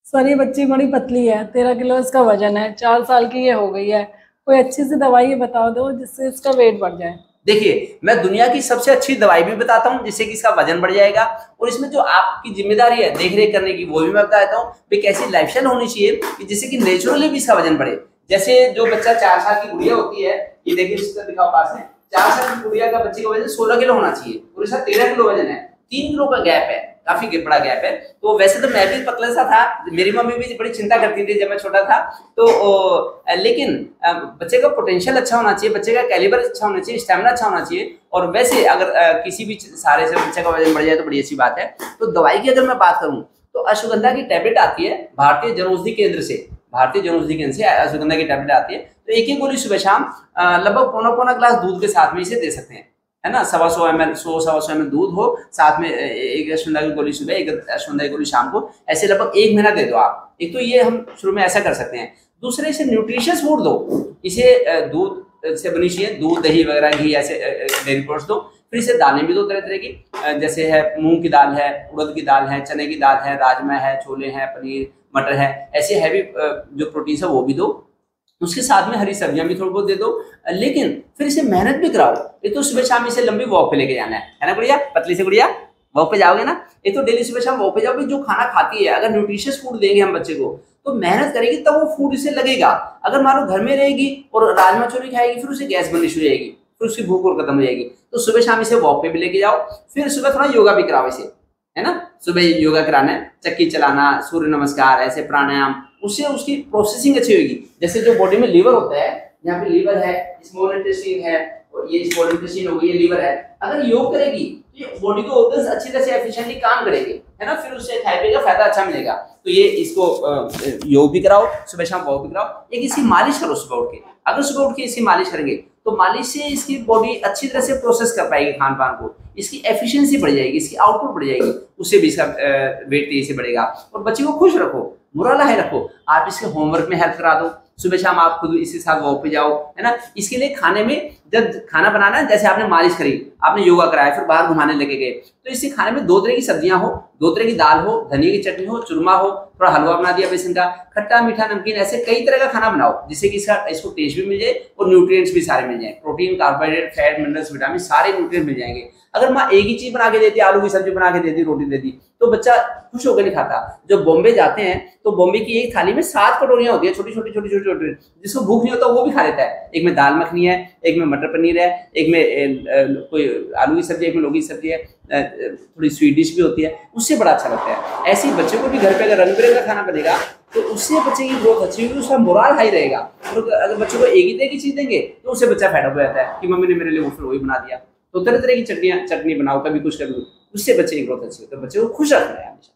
Sir ये बच्ची बड़ी पतली है, 13 किलो इसका वजन है, 4 साल की ये हो गई है। कोई अच्छी सी दवाई बता दो जिससे इसका वेट बढ़ जाए। देखिए, मैं दुनिया की सबसे अच्छी दवाई भी बताता हूँ जिससे कि इसका वजन बढ़ जाएगा, और इसमें जो आपकी जिम्मेदारी है देख रेख करने की वो भी मैं बता देता हूँ कि कैसी लाइफस्टाइल होनी चाहिए कि जिससे कि नेचुरली भी इसका वजन बढ़े। जैसे जो बच्चा 4 साल की गुड़िया होती है, ये देखिए इसका दिखाओ पास में, 4 साल की गुड़िया का बच्चे का वजन 16 किलो होना चाहिए और इसका 13 किलो वजन है, 3 किलो का गैप है, काफी बड़ा गैप है। तो वैसे तो मैं भी पतला सा था, मेरी मम्मी भी बड़ी चिंता करती थी जब मैं छोटा था। तो लेकिन बच्चे का पोटेंशियल अच्छा होना चाहिए, बच्चे का कैलिबर अच्छा होना चाहिए, स्टेमिना अच्छा होना चाहिए। और वैसे अगर किसी भी सारे से बच्चे का वजन बढ़ जाए तो बड़ी अच्छी बात है। तो दवाई की अगर मैं बात करूं तो अश्वगंधा की टैबलेट आती है भारतीय जनौषधि केंद्र से, भारतीय जनौषधि केंद्र से अश्वगंधा की टैबलेट आती है। तो एक एक गोली सुबह शाम लगभग पौना पौना ग्लास दूध के साथ में इसे दे सकते हैं, है ना। 125 ml 100 ml दूध हो, साथ में एक अश्वगंधा की गोली सुबह, एक अश्वगंधा की गोली शाम को, ऐसे लगभग 1 महीना दे दो आप। एक तो ये हम शुरू में ऐसा कर सकते हैं। दूसरे, इसे न्यूट्रिशियस फूड दो, इसे दूध से बनी चीजें, दूध दही वगैरह घी ऐसे डेयरी प्रोडक्ट्स दो। फिर इसे दालें भी दो तरह तरह की, जैसे है मूंग की दाल है, उड़द की दाल है, चने की दाल है, राजमा है, छोले हैं, पनीर मटर है, ऐसे हैवी जो प्रोटीन है वो भी दो। उसके साथ में हरी सब्जियां भी थोड़ी बहुत दे दो, लेकिन फिर इसे मेहनत भी कराओ। ये तो सुबह शाम इसे लंबी वॉक पे लेके जाना है ना गुड़िया, पतली से गुड़िया, वॉक पे जाओगे ना, ये तो डेली सुबह शाम वॉक पे जाओगे। जो खाना खाती है, अगर न्यूट्रिशियस फूड देंगे हम बच्चे को तो मेहनत करेगी तब वो फूड इसे लगेगा। अगर मान लो घर में रहेगी और राजमा चोरी खाएगी, फिर उसे गैस बननी शुरू हो जाएगी, फिर उसकी भूख और खत्म हो जाएगी। तो सुबह शाम इसे वॉक पे भी लेके जाओ, फिर सुबह थोड़ा योगा भी कराओ इसे, है ना। सुबह योगा कराना है, चक्की चलाना, सूर्य नमस्कार, ऐसे प्राणायाम, उससे उसकी प्रोसेसिंग अच्छी होगी। जैसे जो बॉडी में लीवर होता है, यहाँ पे लीवर है, स्मॉल इंटेस्टाइन है, और ये स्मॉल इंटेस्टाइन हो गई, ये लीवर है। अगर योग करेगी तो ये बॉडी के ऑर्गन्स अच्छी तरह से एफिशिएंटली काम करेंगे, है ना। फिर उससे थेरेपी का फायदा अच्छा मिलेगा। तो ये इसको योग भी कराओ, सुबह शाम वॉक भी कराओ। एक इसकी मालिश करो सुबह उठ के। अगर सुबह उठ के इसकी मालिश करेंगे तो मालिश से इसकी बॉडी अच्छी तरह से प्रोसेस कर पाएगी खान पान को, इसकी एफिशिएंसी बढ़ जाएगी, इसकी आउटपुट बढ़ जाएगी, उससे भी इसका वेट तेजी से बढ़ेगा। और बच्चे को खुश रखो, मुराला है रखो, आप इसके होमवर्क में हेल्प करा दो, सुबह शाम आप खुद इसके साथ वॉक पे जाओ, है ना। इसके लिए खाने में, जब खाना बनाना है, जैसे आपने मालिश करी, आपने योगा कराया, फिर बाहर घुमाने लगे गए, तो इससे खाने में 2 तरह की सब्जियां हो, 2 तरह की दाल हो, धनिया की चटनी हो, चूरमा हो, थोड़ा हलवा बना दिया बेसन का, खट्टा मीठा नमकीन, ऐसे कई तरह का खाना बनाओ जिससे कि इसको टेस्ट भी मिल जाए और न्यूट्रिएंट्स भी सारे मिल जाए। Protein, carbohydrate, fat, minerals, vitamin, सारे न्यूट्रिएंट मिल जाएंगे। अगर माँ एक ही चीज बना के देती, आलू की सब्जी बना के देती, रोटी देती, तो बच्चा खुश होकर नहीं खाता। जब बॉम्बे जाते हैं तो बॉम्बे की एक थाली में 7 कटोरियां होती है, छोटी छोटी छोटी छोटी छोटी, जिसको भूख नहीं होता वो भी खा लेता है। एक में दाल मखनी है, एक में मटर पनीर है, एक में कोई आलू की सब्जी, एक में लौकी की सब्जी है, थोड़ी स्वीट डिश भी होती है, उससे बड़ा अच्छा लगता है। ऐसे ही बच्चे को भी घर पे अगर रंग बिरंगा खाना बनेगा तो उससे बच्चे की ग्रोथ अच्छी होगी, उसका मोरल हाई रहेगा। और अगर बच्चे को एक ही तरह की चीज देंगे तो उससे बच्चा फेड अप हो जाता है कि मम्मी ने मेरे लिए वो वही बना दिया। तो तरह तरह की चटनी बनाओ, कभी कुछ कभी, उससे बच्चे की ग्रोथ अच्छी होती है। तो बच्चे को खुश रखना है हमेशा।